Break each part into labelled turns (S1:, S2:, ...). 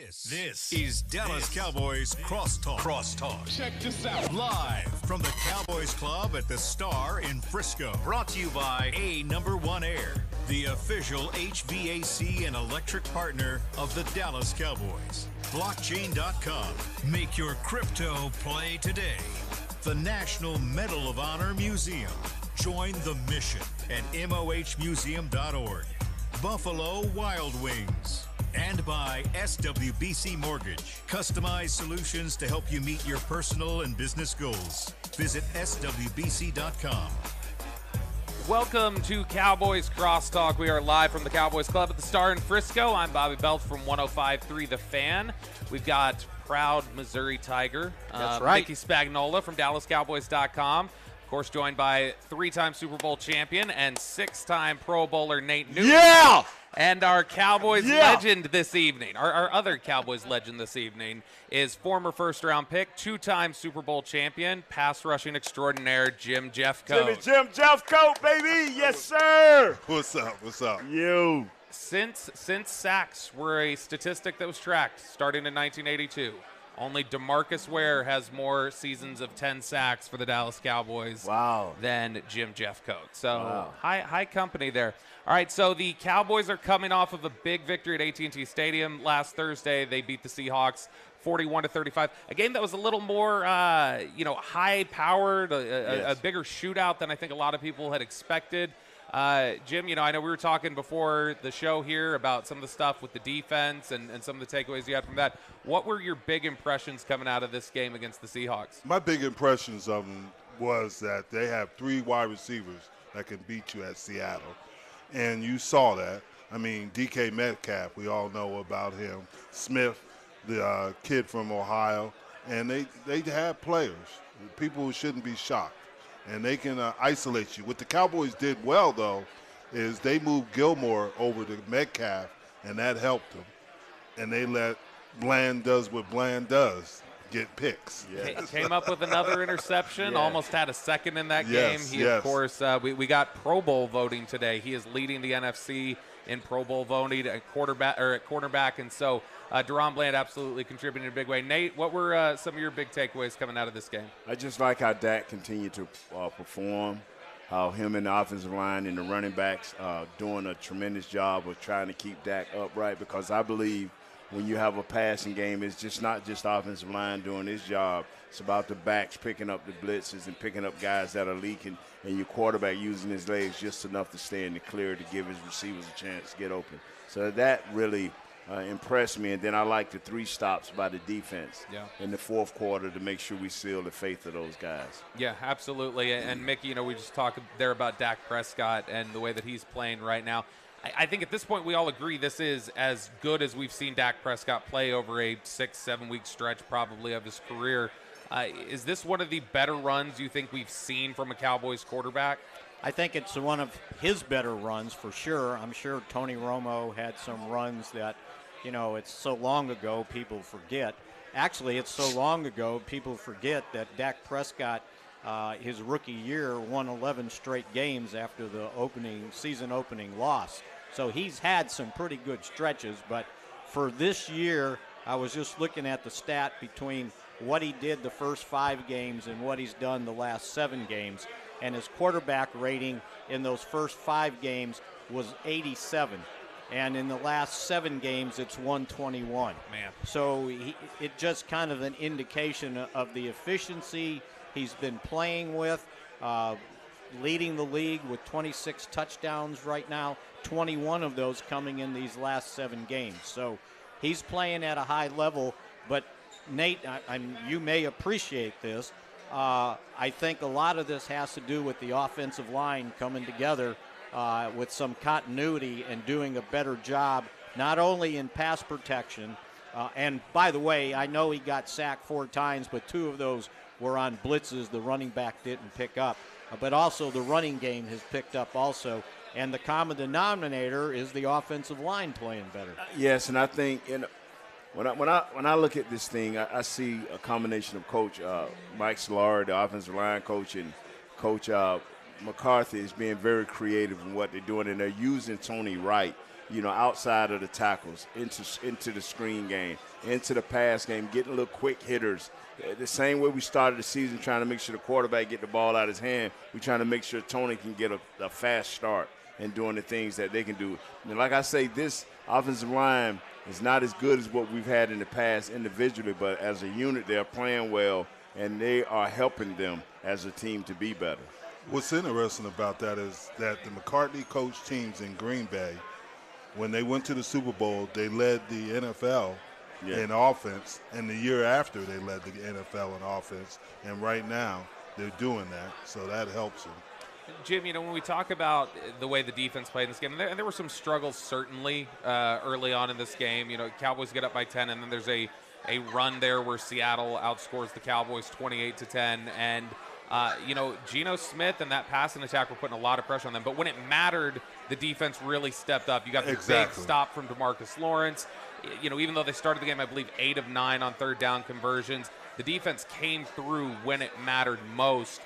S1: This is Dallas Cowboys Crosstalk.
S2: Check this out.
S1: Live from the Cowboys Club at the Star in Frisco. Brought to you by A#1 Air, the official HVAC and electric partner of the Dallas Cowboys. Blockchain.com. Make your crypto play today. The National Medal of Honor Museum. Join the mission at mohmuseum.org. Buffalo Wild Wings. And by SWBC Mortgage. Customized solutions to help you meet your personal and business goals. Visit swbc.com.
S3: Welcome to Cowboys Crosstalk. We are live from the Cowboys Club at the Star in Frisco. I'm Bobby Belt from 105.3 The Fan. We've got proud Missouri Tiger,
S4: That's right.
S3: Mickey Spagnola from DallasCowboys.com. Of course, joined by three-time Super Bowl champion and six-time Pro Bowler Nate Newton.
S4: Yeah!
S3: And our Cowboys legend this evening, our other Cowboys legend this evening, is former first-round pick, two-time Super Bowl champion, pass-rushing extraordinaire Jim Jeffcoat.
S4: Jim Jeffcoat, baby! Yes, sir!
S5: What's up? What's up?
S4: You.
S3: Since sacks were a statistic that was tracked starting in 1982, only DeMarcus Ware has more seasons of 10 sacks for the Dallas Cowboys than Jim Jeffcoat. So high company there. All right, so the Cowboys are coming off of a big victory at AT&T Stadium last Thursday. They beat the Seahawks 41-35. A game that was a little more, high-powered, a bigger shootout than I think a lot of people had expected. Jim, I know we were talking before the show here about some of the stuff with the defense and some of the takeaways you had from that. What were your big impressions coming out of this game against the Seahawks?
S5: My big impressions of them was that they have three wide receivers that can beat you at Seattle. And you saw that. I mean, DK Metcalf, we all know about him. Smith, the kid from Ohio. And they have players, people who shouldn't be shocked. And they can isolate you. What the Cowboys did well, though, is they moved Gilmore over to Metcalf, and that helped them. And they let Bland does what Bland does, get picks.
S3: Yes. Came up with another interception, almost had a second in that game. Of course, we got Pro Bowl voting today. He is leading the NFC in Pro Bowl voting at cornerback, and so Deron Bland absolutely contributed in a big way. Nate, what were some of your big takeaways coming out of this game?
S4: I just like how Dak continued to perform, how him and the offensive line and the running backs doing a tremendous job of trying to keep Dak upright, because I believe when you have a passing game, it's just not just offensive line doing his job. It's about the backs picking up the blitzes and picking up guys that are leaking, and your quarterback using his legs just enough to stay in the clear to give his receivers a chance to get open. So that really impressed me. And then I like the 3 stops by the defense in the fourth quarter to make sure we seal the faith of those guys. Yeah,
S3: absolutely. And Mickey, we just talked there about Dak Prescott and the way that he's playing right now. I think at this point we all agree this is as good as we've seen Dak Prescott play over a 6-7 week stretch probably of his career. Is this one of the better runs you think we've seen from a Cowboys quarterback?
S6: I think it's one of his better runs for sure. I'm sure Tony Romo had some runs that, it's so long ago people forget. Actually, it's so long ago people forget that Dak Prescott, his rookie year, won 11 straight games after the season opening loss. So he's had some pretty good stretches, but for this year, I was just looking at the stat between what he did the first 5 games and what he's done the last 7 games, and his quarterback rating in those first 5 games was 87, and in the last 7 games it's 121.
S3: Man.
S6: So it just kind of an indication of the efficiency he's been playing with, leading the league with 26 touchdowns right now, 21 of those coming in these last 7 games. So he's playing at a high level, but Nate, you may appreciate this. I think a lot of this has to do with the offensive line coming together with some continuity and doing a better job, not only in pass protection. And by the way, I know he got sacked 4 times, but 2 of those were on blitzes the running back didn't pick up. But also the running game has picked up also. And the common denominator is the offensive line playing better.
S4: Yes, and I think when I look at this thing, I see a combination of Coach Mike Solari, the offensive line coach, and Coach McCarthy is being very creative in what they're doing, and they're using Tony right outside of the tackles, into the screen game, into the pass game, getting little quick hitters. The same way we started the season trying to make sure the quarterback get the ball out of his hand, we're trying to make sure Tony can get a fast start and doing the things that they can do. And like I say, this offensive line is not as good as what we've had in the past individually, but as a unit, they're playing well, and they are helping them as a team to be better.
S5: What's interesting about that is that the McCarthy coach teams in Green Bay, when they went to the Super Bowl, they led the NFL in offense, and the year after they led the NFL in offense, and right now they're doing that, so that helps them.
S3: Jim, when we talk about the way the defense played in this game, and there were some struggles certainly early on in this game. Cowboys get up by 10, and then there's a run there where Seattle outscores the Cowboys 28-10, and Geno Smith and that passing attack were putting a lot of pressure on them. But when it mattered, the defense really stepped up. You got the big stop from Demarcus Lawrence. Even though they started the game, I believe, 8 of 9 on third down conversions, the defense came through when it mattered most.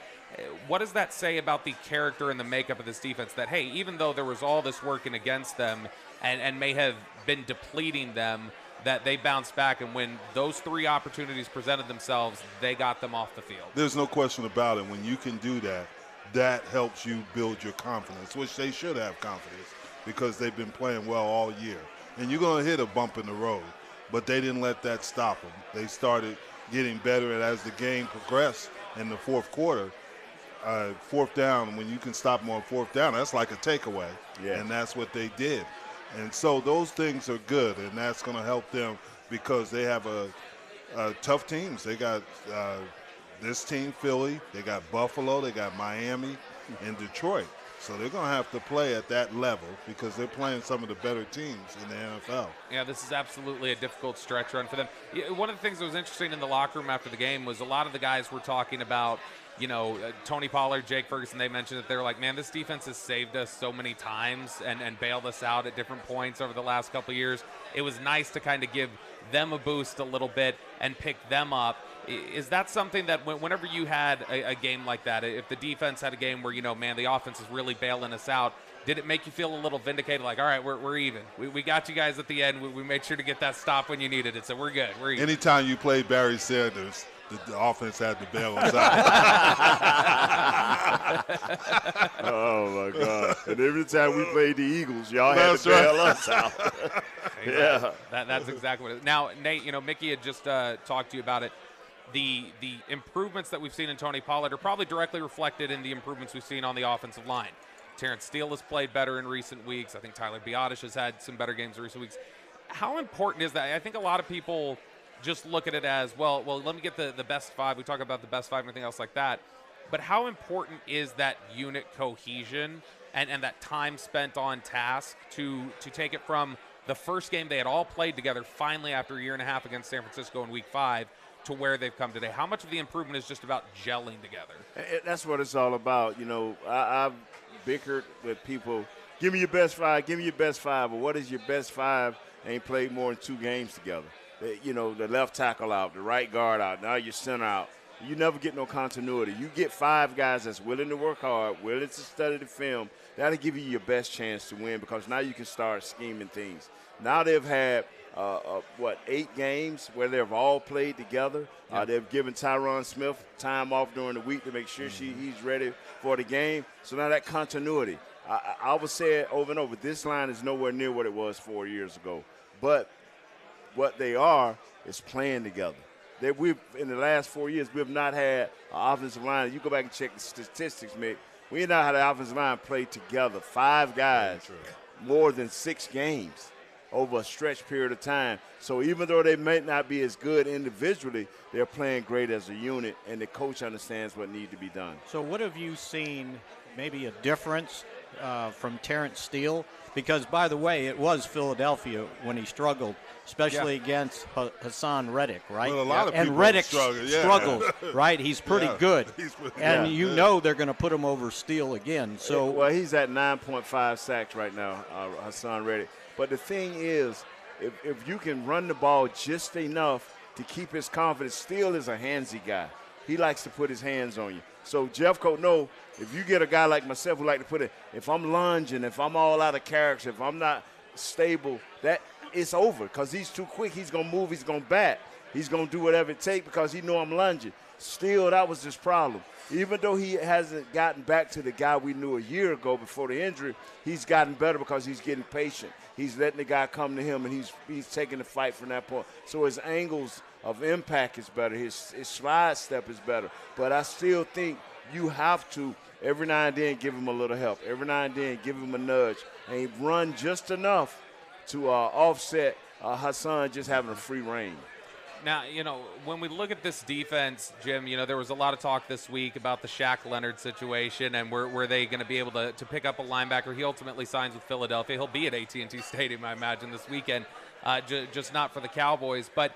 S3: What does that say about the character and the makeup of this defense that, hey, even though there was all this working against them and may have been depleting them, that they bounced back, and when those 3 opportunities presented themselves, they got them off the field?
S5: There's no question about it. When you can do that, that helps you build your confidence, which they should have confidence because they've been playing well all year. And you're going to hit a bump in the road, but they didn't let that stop them. They started getting better, and as the game progressed in the fourth quarter, fourth down, when you can stop them on fourth down, that's like a takeaway, and that's what they did. And so those things are good, and that's going to help them because they have tough teams. They got this team, Philly, they got Buffalo, they got Miami, and Detroit. So they're going to have to play at that level because they're playing some of the better teams in the NFL.
S3: Yeah, this is absolutely a difficult stretch run for them. One of the things that was interesting in the locker room after the game was a lot of the guys were talking about, Tony Pollard, Jake Ferguson, they mentioned that they're like, man, this defense has saved us so many times and bailed us out at different points over the last couple of years. It was nice to kind of give them a boost a little bit and pick them up. Is that something that whenever you had a game like that, if the defense had a game where, man, the offense is really bailing us out, did it make you feel a little vindicated, like, all right, we're even. We got you guys at the end. We made sure to get that stop when you needed it, so we're good. We're even.
S5: Anytime you played Barry Sanders, the offense had to bail us out.
S4: Oh, my God. And every time we played the Eagles, y'all had to bail us out.
S3: Yeah. That's exactly what it is. Now, Nate, Mickey had just talked to you about it. The improvements that we've seen in Tony Pollard are probably directly reflected in the improvements we've seen on the offensive line. Terrence Steele has played better in recent weeks. I think Tyler Biadasz has had some better games in recent weeks. How important is that? I think a lot of people just look at it as, well, let me get the best 5. We talk about the best 5 and everything else like that. But how important is that unit cohesion and that time spent on task to take it from the first game they had all played together finally after a year and a half against San Francisco in Week 5 to where they've come today? How much of the improvement is just about gelling together?
S4: That's what it's all about. I've bickered with people, give me your best 5, give me your best 5. But what is your best 5? Ain't played more than 2 games together. The left tackle out, the right guard out, now your center out. You never get no continuity. You get 5 guys that's willing to work hard, willing to study the film. That'll give you your best chance to win because now you can start scheming things. Now they've had, 8 games where they've all played together. Yeah. They've given Tyron Smith time off during the week to make sure he's ready for the game. So now that continuity. I would say it over and over, this line is nowhere near what it was 4 years ago. But what they are is playing together. In the last 4 years, we have not had an offensive line. You go back and check the statistics, Mick. We have not had an offensive line play together, 5 guys, more than 6 games over a stretch period of time. So even though they may not be as good individually, they're playing great as a unit, and the coach understands what needs to be done.
S6: So what have you seen, maybe a difference from Terrence Steele? Because, by the way, it was Philadelphia when he struggled, especially against Hassan Reddick, right?
S5: Well, a lot of
S6: and
S5: people
S6: Reddick
S5: struggles,
S6: right? He's pretty good.
S5: He's pretty
S6: and
S5: good.
S6: you know they're going to put him over Steele again. So
S4: well, he's at 9.5 sacks right now, Hassan Reddick. But the thing is, if you can run the ball just enough to keep his confidence, Steele is a handsy guy. He likes to put his hands on you. So Jeffcoat know if you get a guy like myself who like to put it, if I'm lunging, if I'm all out of character, if I'm not stable, that it's over because he's too quick. He's going to move. He's going to bat. He's going to do whatever it takes because he know I'm lunging. Still, that was his problem. Even though he hasn't gotten back to the guy we knew a year ago before the injury, he's gotten better because he's getting patient. He's letting the guy come to him, and he's taking the fight from that point. So his angles of impact is better. His slide step is better. But I still think you have to, every now and then, give him a little help. Every now and then, give him a nudge. And run just enough to offset Hassan just having a free rein.
S3: Now, when we look at this defense, Jim, there was a lot of talk this week about the Shaq Leonard situation and were they going to be able to pick up a linebacker. He ultimately signs with Philadelphia. He'll be at AT&T Stadium, I imagine, this weekend, just not for the Cowboys. But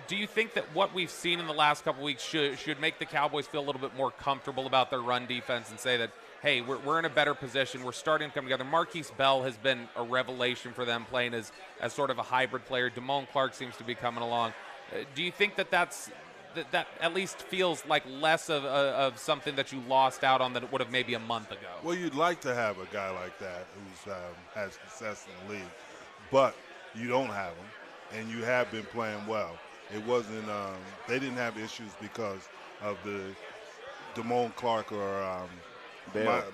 S3: do you think that what we've seen in the last couple weeks should make the Cowboys feel a little bit more comfortable about their run defense and say that, hey, we're in a better position. We're starting to come together. Marquise Bell has been a revelation for them, playing as sort of a hybrid player. Damone Clark seems to be coming along. Do you think that at least feels like less of something that you lost out on than it would have maybe a month ago?
S5: Well, you'd like to have a guy like that who's has success in the league, but you don't have him, and you have been playing well. It wasn't they didn't have issues because of the Damone Clark or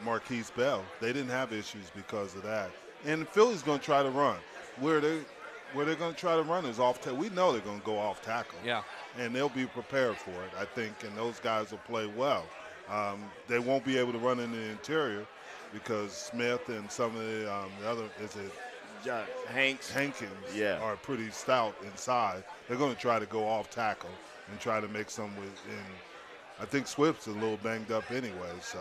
S5: Marquise Bell. They didn't have issues because of that. And Philly's going to try to run. Where they're going to try to run is off tackle. We know they're going to go off tackle. Yeah. And they'll be prepared for it, I think, and those guys will play well. They won't be able to run in the interior because Smith and some of the other, Hankins are pretty stout inside. They're going to try to go off tackle and try to make some within. I think Swift's a little banged up anyway, so.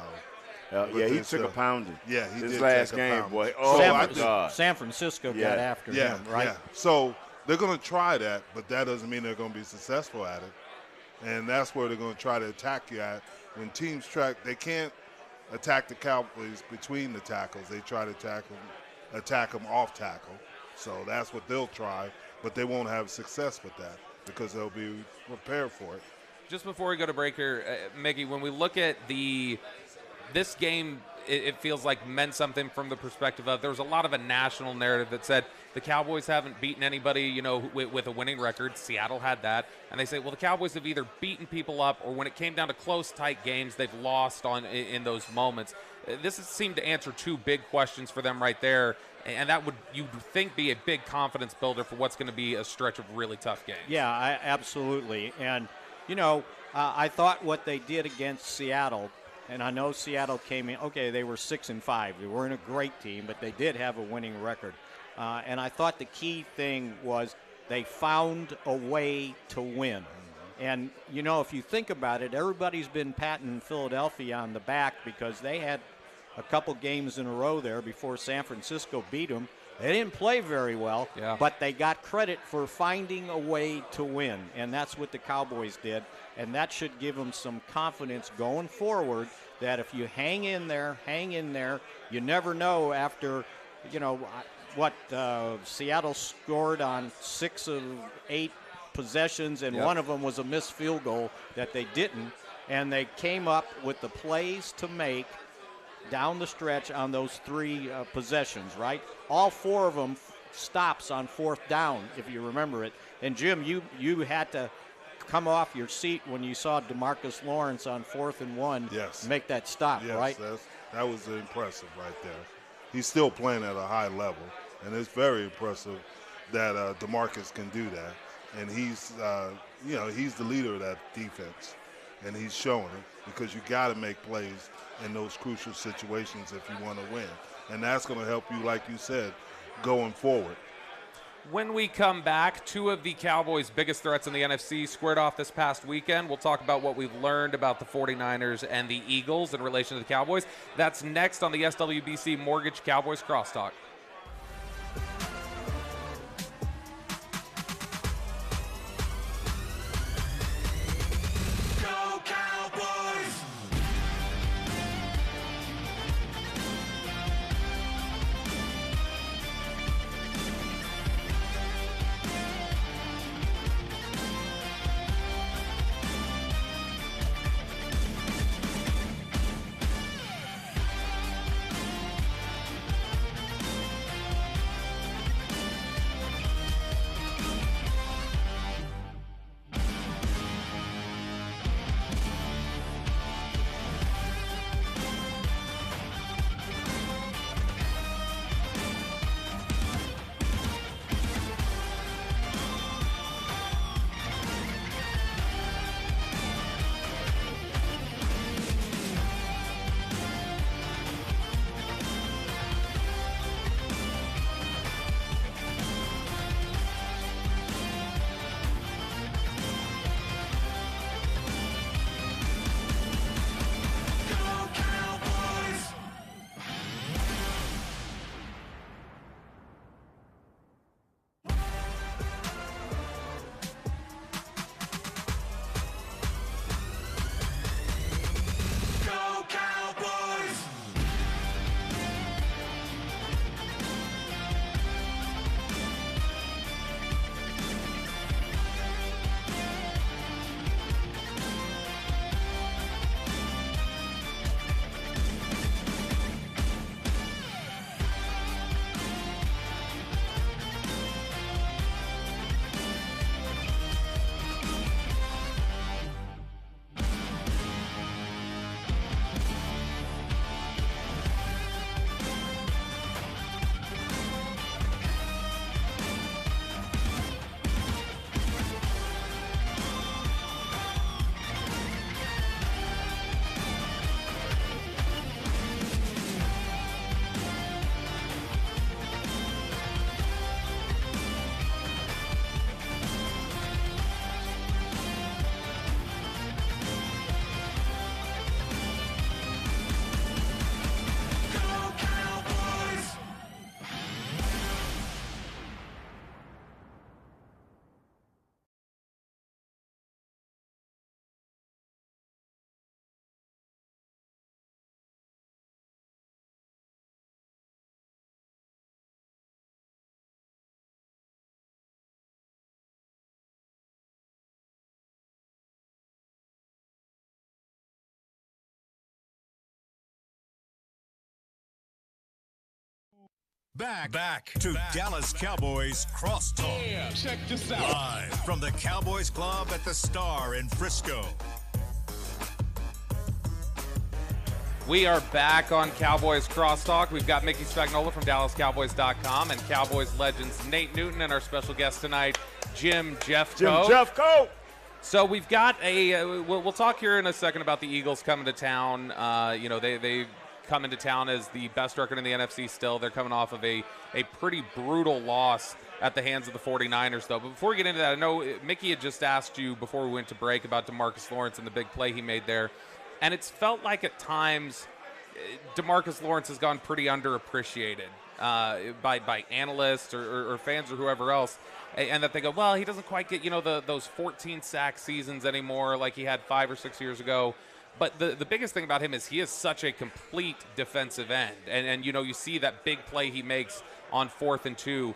S4: He took a pounding.
S5: Yeah, he did.
S4: His last game, boy.
S6: Oh, my God. San Francisco got after him, right?
S5: Yeah. So they're going to try that, but that doesn't mean they're going to be successful at it. And that's where they're going to try to attack you at. When teams they can't attack the Cowboys between the tackles. They try to attack them off tackle. So that's what they'll try, but they won't have success with that because they'll be prepared for it.
S3: Just before we go to break here, Mickey, when we look at this game, it feels like meant something from the perspective of there was a lot of a national narrative that said the Cowboys haven't beaten anybody, with a winning record. Seattle had that. And they say, well, the Cowboys have either beaten people up or when it came down to close, tight games, they've lost in those moments. This seemed to answer two big questions for them right there. And that would, you'd think, be a big confidence builder for what's going to be a stretch of really tough games.
S6: Yeah, absolutely. And, I thought what they did against Seattle, and I know Seattle came in, okay, they were 6-5. They weren't a great team, but they did have a winning record. And I thought the key thing was they found a way to win. And, if you think about it, everybody's been patting Philadelphia on the back because they had a couple games in a row there before San Francisco beat them. They didn't play very well, but they got credit for finding a way to win, and that's what the Cowboys did. And that should give them some confidence going forward that if you hang in there, you never know after, Seattle scored on 6 of 8 possessions, and one of them was a missed field goal that they didn't, and they came up with the plays to make down the stretch on those 3 possessions, right? All 4 of them stops on 4th down, if you remember it. And, Jim, you had to come off your seat when you saw Demarcus Lawrence on 4th and 1 make that stop, right?
S5: Yes, that was impressive right there. He's still playing at a high level, and it's very impressive that Demarcus can do that. And he's, he's the leader of that defense, and he's showing it because you got to make plays in those crucial situations if you want to win. And that's going to help you, like you said, going forward.
S3: When we come back, 2 of the Cowboys' biggest threats in the NFC squared off this past weekend. We'll talk about what we've learned about the 49ers and the Eagles in relation to the Cowboys. That's next on the SWBC Mortgage Cowboys Crosstalk.
S1: Back to Dallas Cowboys Crosstalk.
S2: Yeah, check this out.
S1: Live from the Cowboys Club at the Star in Frisco.
S3: We are back on Cowboys Crosstalk. We've got Mickey Spagnola from DallasCowboys.com and Cowboys legends Nate Newton and our special guest tonight, Jeffcoat.
S4: Jeffcoat.
S3: So we've got we'll talk here in a second about the Eagles coming to town. They come into town as the best record in the NFC still. They're coming off of a pretty brutal loss at the hands of the 49ers, though. But before we get into that, I know Mickey had just asked you before we went to break about Demarcus Lawrence and the big play he made there. And it's felt like at times Demarcus Lawrence has gone pretty underappreciated by analysts or fans or whoever else, and that they go, well, he doesn't quite get those 14 sack seasons anymore like he had 5 or 6 years ago. But the biggest thing about him is he is such a complete defensive end, and you see that big play he makes on 4th and 2.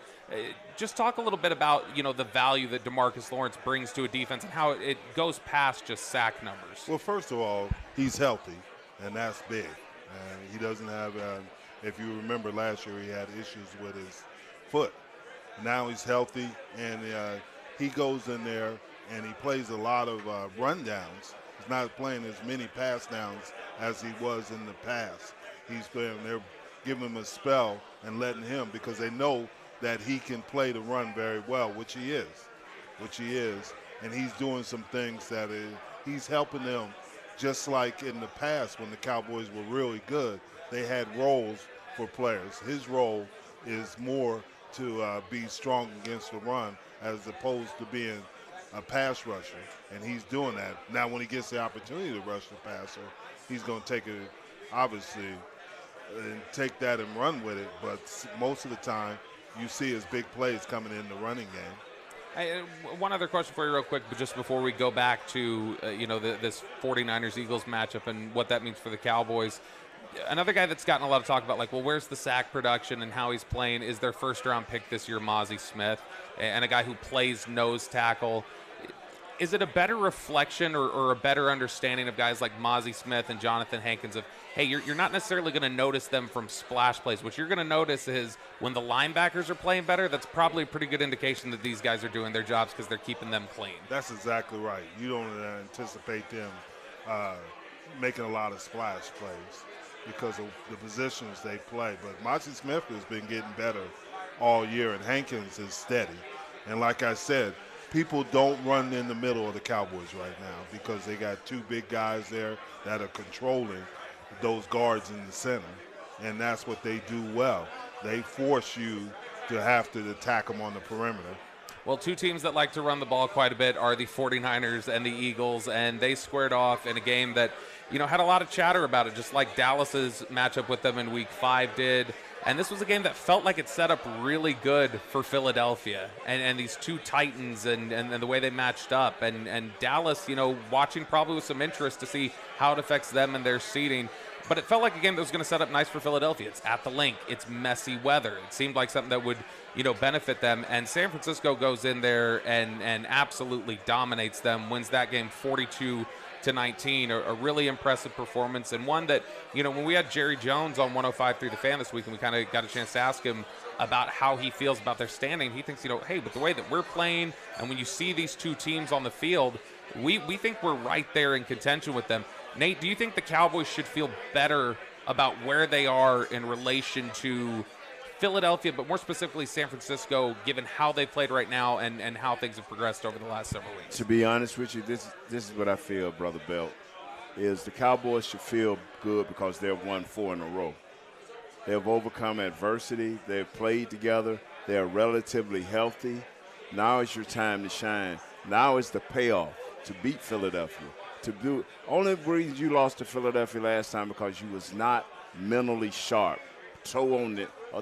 S3: Just talk a little bit about the value that Demarcus Lawrence brings to a defense and how it goes past just sack numbers.
S5: Well, first of all, he's healthy, and that's big. And he doesn't have, if you remember last year, he had issues with his foot. Now he's healthy, and he goes in there and he plays a lot of run downs. He's not playing as many pass downs as he was in the past. They're giving him a spell and letting him, because they know that he can play the run very well, which he is. And he's doing some things that he's helping them, just like in the past when the Cowboys were really good. They had roles for players. His role is more to be strong against the run as opposed to being a pass rusher, and he's doing that. Now when he gets the opportunity to rush the passer, he's going to take it, obviously, and take that and run with it. But most of the time, you see his big plays coming in the running game.
S3: Hey, one other question for you real quick, but just before we go back to this 49ers-Eagles matchup and what that means for the Cowboys. Another guy that's gotten a lot of talk about, where's the sack production and how he's playing, is their first-round pick this year, Mozzie Smith, and a guy who plays nose tackle. Is it a better reflection or a better understanding of guys like Mozzie Smith and Jonathan Hankins of, hey, you're not necessarily going to notice them from splash plays. What you're going to notice is when the linebackers are playing better, that's probably a pretty good indication that these guys are doing their jobs because they're keeping them clean.
S5: That's exactly right. You don't anticipate them making a lot of splash plays because of the positions they play. But Mozzie Smith has been getting better all year, and Hankins is steady. And like I said, people don't run in the middle of the Cowboys right now because they got 2 big guys there that are controlling those guards in the center, and that's what they do well. They force you to have to attack them on the perimeter.
S3: Well, 2 teams that like to run the ball quite a bit are the 49ers and the Eagles, and they squared off in a game that, had a lot of chatter about it, just like Dallas's matchup with them in Week 5 did. And this was a game that felt like it set up really good for Philadelphia and these 2 Titans and the way they matched up. And Dallas, watching probably with some interest to see how it affects them and their seeding. But it felt like a game that was going to set up nice for Philadelphia. It's at the Link. It's messy weather. It seemed like something that would, benefit them. And San Francisco goes in there and absolutely dominates them, wins that game 42-19, a really impressive performance, and one that, when we had Jerry Jones on 105.3 The Fan this week and we kind of got a chance to ask him about how he feels about their standing, he thinks, hey, with the way that we're playing and when you see these 2 teams on the field, we think we're right there in contention with them. Nate, do you think the Cowboys should feel better about where they are in relation to Philadelphia, but more specifically San Francisco, given how they played right now and how things have progressed over the last several weeks?
S4: To be honest with you, this is what I feel, Brother Belt, is the Cowboys should feel good because they've won 4 in a row. They've overcome adversity. They've played together. They're relatively healthy. Now is your time to shine. Now is the payoff to beat Philadelphia. Only reason you lost to Philadelphia last time because you was not mentally sharp. A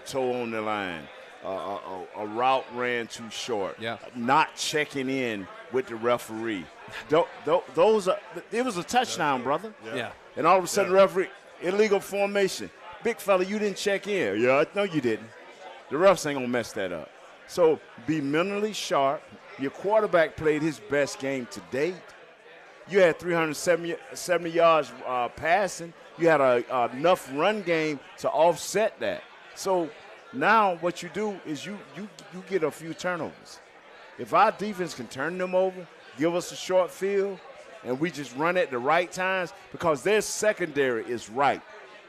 S4: toe on the line. A route ran too short.
S3: Yeah.
S4: Not checking in with the referee. It was a touchdown, brother.
S3: Yeah.
S4: And all of a sudden, referee, illegal formation. Big fella, you didn't check in. Yeah, no, you didn't. The refs ain't gonna mess that up. So be mentally sharp. Your quarterback played his best game to date. You had 370 yards passing. You had enough run game to offset that. So Now what you do is you get a few turnovers. If our defense can turn them over, give us a short field, and we just run at the right times, because their secondary is right.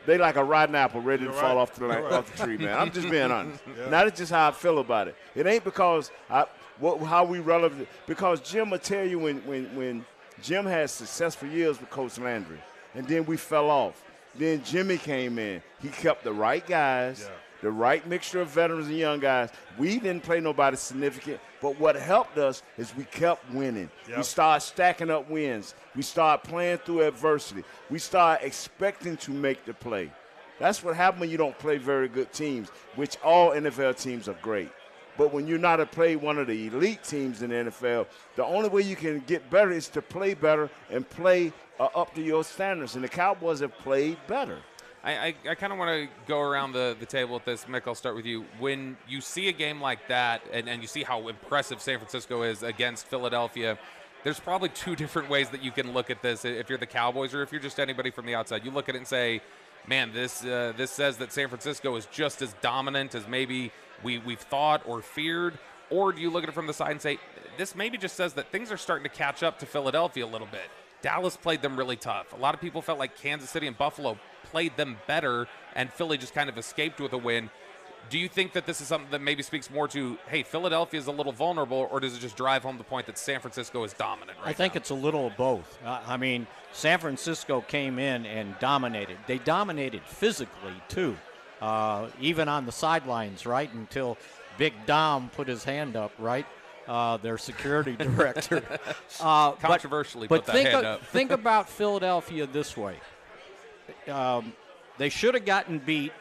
S4: They like a rotten apple ready to fall off the tree, man. I'm just being honest. Yeah. Now, that's just how I feel about it. It ain't because how we relevant. Because Jim will tell you when Jim had successful years with Coach Landry, and then we fell off. Then Jimmy came in. He kept the right guys, the right mixture of veterans and young guys. We didn't play nobody significant, but what helped us is we kept winning. Yep. We started stacking up wins. We started playing through adversity. We started expecting to make the play. That's what happens when you don't play very good teams, which all NFL teams are great. But when you're not one of the elite teams in the NFL, the only way you can get better is to play better and play up to your standards. And the Cowboys have played better.
S3: I kind of want to go around the table with this. Mick, I'll start with you. When you see a game like that and you see how impressive San Francisco is against Philadelphia, there's probably two different ways that you can look at this if you're the Cowboys or if you're just anybody from the outside. You look at it and say, man, this says that San Francisco is just as dominant as maybe we've thought or feared. Or do you look at it from the side and say, this maybe just says that things are starting to catch up to Philadelphia a little bit. Dallas played them really tough. A lot of people felt like Kansas City and Buffalo played them better, and Philly just kind of escaped with a win. Do you think that this is something that maybe speaks more to, hey, Philadelphia is a little vulnerable, or does it just drive home the point that San Francisco is dominant right now?
S6: I think it's a little of both. I mean, San Francisco came in and dominated. They dominated physically, too, even on the sidelines, right, until Big Dom put his hand up, right? Their security director.
S3: Controversially
S6: but
S3: put that hand up.
S6: Think about Philadelphia this way. They should have gotten beat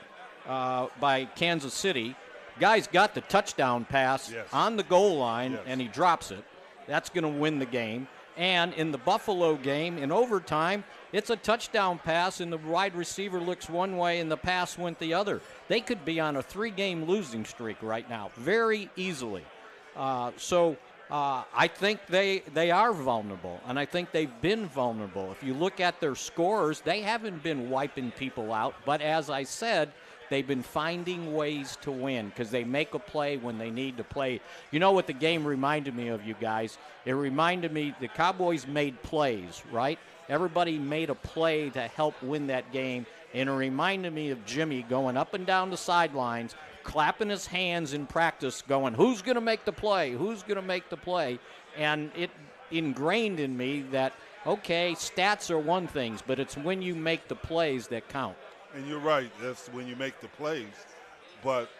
S6: by Kansas City. Guy's got the touchdown pass on the goal line, and he drops it. That's going to win the game. And in the Buffalo game, in overtime, it's a touchdown pass, and the wide receiver looks one way, and the pass went the other. They could be on a 3-game losing streak right now, very easily. So I think they are vulnerable, and I think they've been vulnerable. If you look at their scores, they haven't been wiping people out, but as I said, they've been finding ways to win because they make a play when they need to play. You know what the game reminded me of, you guys? It reminded me the Cowboys made plays, right? Everybody made a play to help win that game, and it reminded me of Jimmy going up and down the sidelines, clapping his hands in practice, going, who's going to make the play? Who's going to make the play? And it ingrained in me that, okay, stats are one thing, but it's when you make the plays that count.
S5: And you're right. That's when you make the plays. But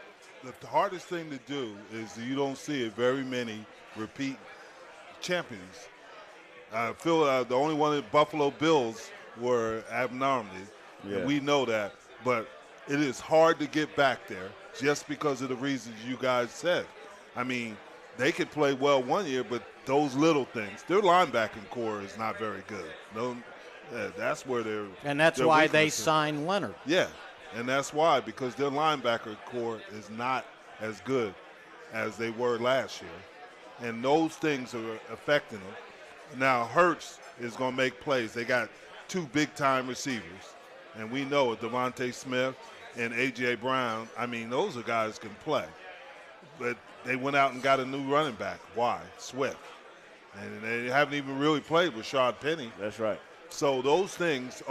S5: the hardest thing to do is you don't see it very many repeat champions. The only one at Buffalo Bills were abnormal. And we know that. But it is hard to get back there just because of the reasons you guys said. I mean, they could play well one year, but those little things, their linebacking core is not very good. That's where they're.
S6: And that's why they signed Leonard.
S5: Yeah, and that's why, because their linebacker core is not as good as they were last year. And those things are affecting them. Now, Hurts is going to make plays. They got two big-time receivers. And we know it, Devontae Smith and A.J. Brown. I mean, those are guys who can play. But they went out and got a new running back. Why? Swift. And they haven't even really played with Rashad Penny.
S4: That's right.
S5: So those things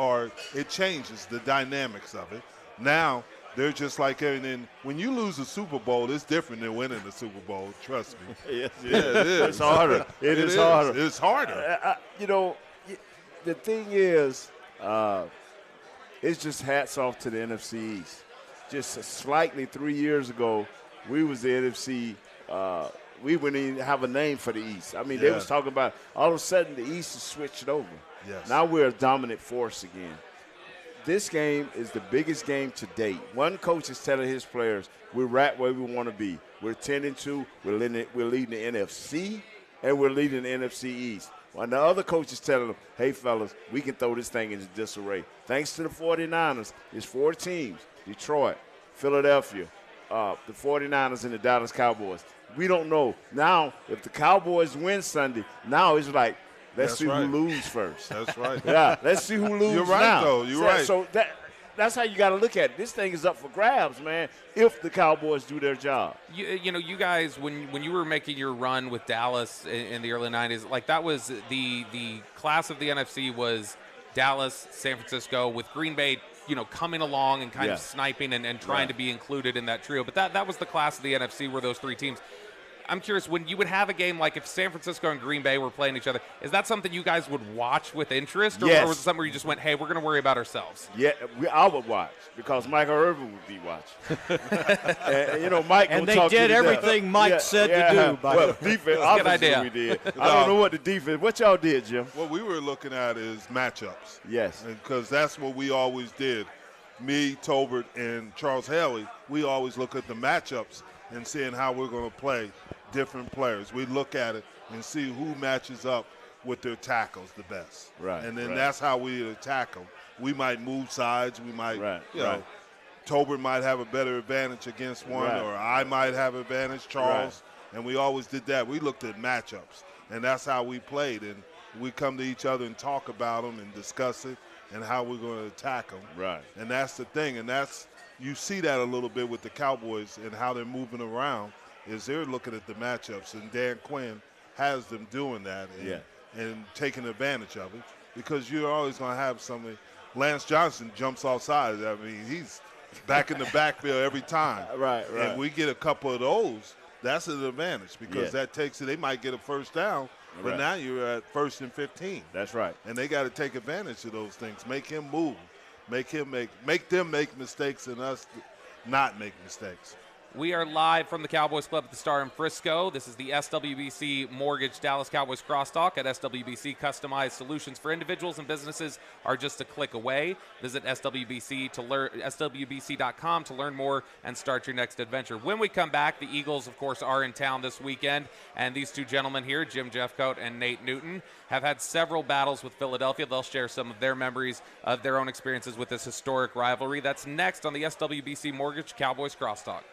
S5: it changes the dynamics of it. Now, they're just like, and when you lose a Super Bowl, it's different than winning the Super Bowl, trust me.
S4: Yes,
S5: it is.
S4: It's harder. It is harder.
S5: It's harder.
S4: The thing is, it's just hats off to the NFC East. Just slightly 3 years ago, we was the NFC. We wouldn't even have a name for the East. I mean, they was talking about all of a sudden the East is switched over.
S5: Yes.
S4: Now we're a dominant force again. This game is the biggest game to date. One coach is telling his players, we're right where we want to be. We're 10-2. We're leading the NFC, and we're leading the NFC East. When the other coach is telling them, hey, fellas, we can throw this thing into disarray. Thanks to the 49ers, it's 4 teams, Detroit, Philadelphia, the 49ers, and the Dallas Cowboys. We don't know. Now, if the Cowboys win Sunday, now it's like, let's see who loses first.
S5: That's right.
S4: Yeah, let's see who loses now.
S5: You're right, though. You're right.
S4: So that's how you got to look at it. This thing is up for grabs, man, if the Cowboys do their job.
S3: You know, you guys, when you were making your run with Dallas in the early 90s, like that was the class of the NFC was Dallas, San Francisco, with Green Bay, you know, coming along and kind of sniping and trying to be included in that trio. But that was the class of the NFC, were those three teams. I'm curious, when you would have a game like if San Francisco and Green Bay were playing each other, is that something you guys would watch with interest? Or,
S4: yes.
S3: or was it something where you just went, hey, we're going to worry about ourselves?
S4: Yeah, I would watch because Michael Irvin would be watching. and, you know, Mike
S6: and they did everything Mike said to do.
S4: Well, defense,
S3: good idea.
S4: We did. I don't know what the defense. What y'all did, Jim?
S5: What we were looking at is matchups.
S4: Yes.
S5: Because that's what we always did. Me, Tolbert, and Charles Haley, we always look at the matchups and seeing how we're going to play different players. We look at it and see who matches up with their tackles the best.
S4: Right.
S5: And then that's how we attack them. We might move sides. We might, you know,
S4: right.
S5: Tolbert might have a better advantage against one, or I might have advantage, Charles. And we always did that. We looked at matchups, and that's how we played. And we come to each other and talk about them and discuss it and how we're going to attack them.
S4: Right.
S5: And that's the thing. And that's, you see that a little bit with the Cowboys and how they're moving around, is they're looking at the matchups, and Dan Quinn has them doing that and taking advantage of it, because you're always going to have somebody. Lance Johnson jumps off sides. I mean, he's back in the backfield every time.
S4: Right.
S5: And we get a couple of those, that's an advantage, because that takes it. They might get a first down, but now you're at 1st and 15.
S4: That's right.
S5: And they got to take advantage of those things. Make him move. Make them make mistakes and us not make mistakes.
S3: We are live from the Cowboys Club at the Star in Frisco. This is the SWBC Mortgage Dallas Cowboys Crosstalk. At SWBC, customized solutions for individuals and businesses are just a click away. Visit SWBC.com to learn more and start your next adventure. When we come back, the Eagles, of course, are in town this weekend, and these two gentlemen here, Jim Jeffcoat and Nate Newton, have had several battles with Philadelphia. They'll share some of their memories of their own experiences with this historic rivalry. That's next on the SWBC Mortgage Cowboys Crosstalk.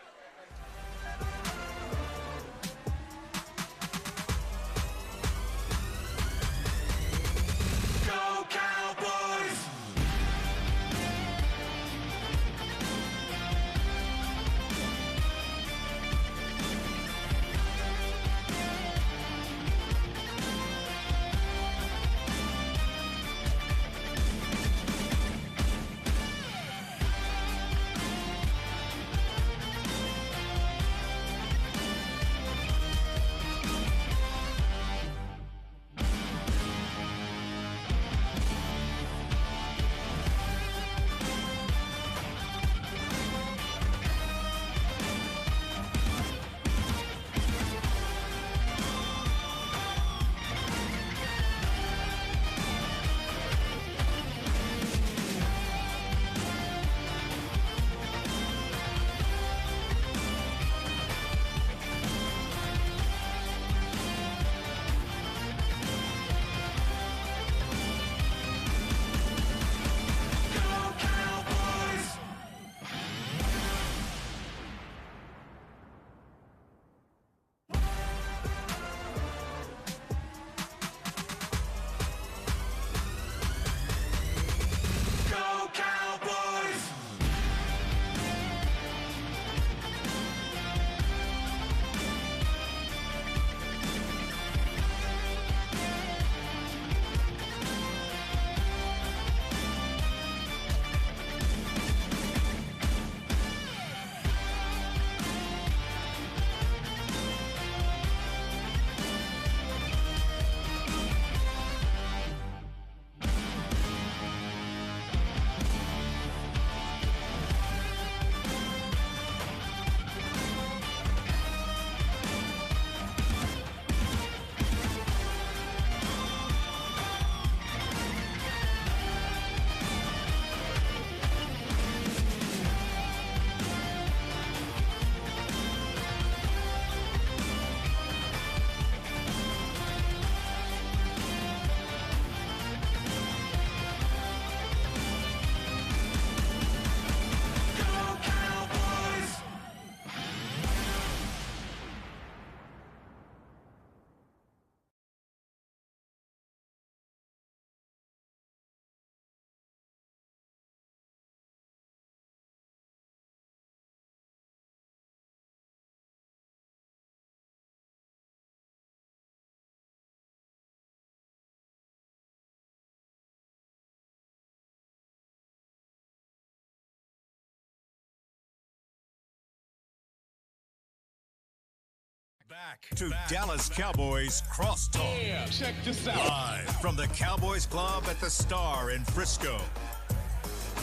S1: Back to Dallas Cowboys Crosstalk.
S2: Yeah, check this out.
S1: Live from the Cowboys Club at the Star in Frisco.